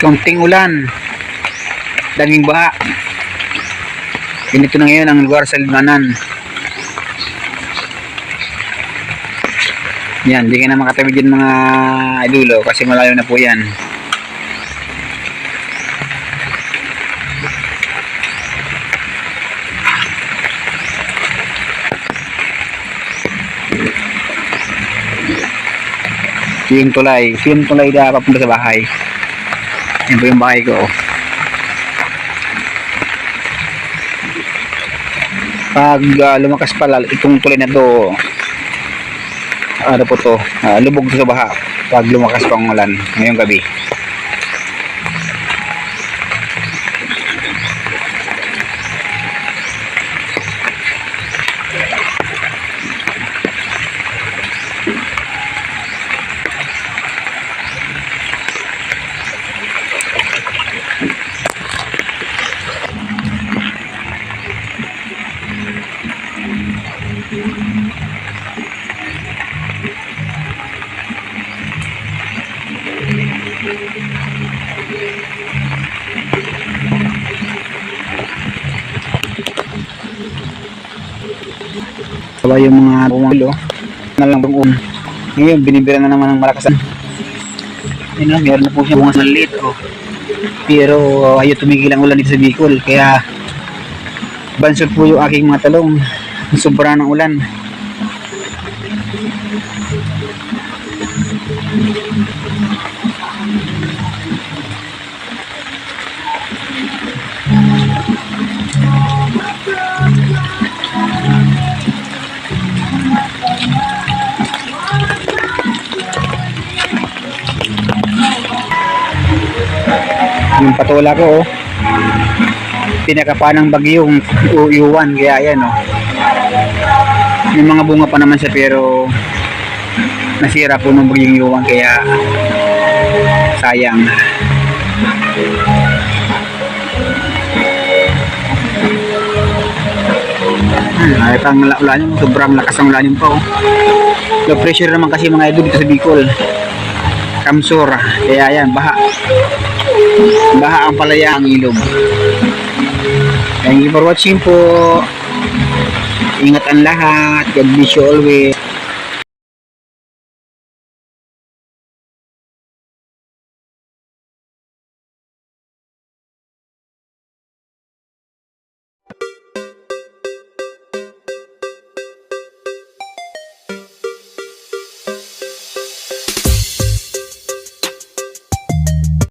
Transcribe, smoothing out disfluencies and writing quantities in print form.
Konting ulan, daming baha. Ganito na ngayon ang lugar sa Libmanan. Yan, di ka na makatabi dyan mga idulo kasi malayo na po yan. Yung tulay na papunta sa bahay. Yan po yung bahay ko. Pag lumakas pala itong tulay na to, ano po to, lubog to sa baha pag lumakas pang ulan ngayong gabi. Saba yung mga bumalo na lang bang ngayon binibira na naman ng malakasan. Ayun, meron na po siya bungas na liit pero ayaw tumigil ang ulan dito sa Bicol, kaya bansot po yung aking mga talong, sobra ng ulan. Yung patola ko pinakapa ng bagyong Uwan, kaya yan may mga bunga pa naman siya pero nasira po ng bagyong Uwan, kaya sayang. Ay pang ulan yung sobrang lakas ng ulan yung pa low pressure naman kasi mga idol dito sa Bicol, Kamsur, kaya yan baha ang palaya, ang ilog. Thank you for watching po. Ingat ang lahat. God bless you always.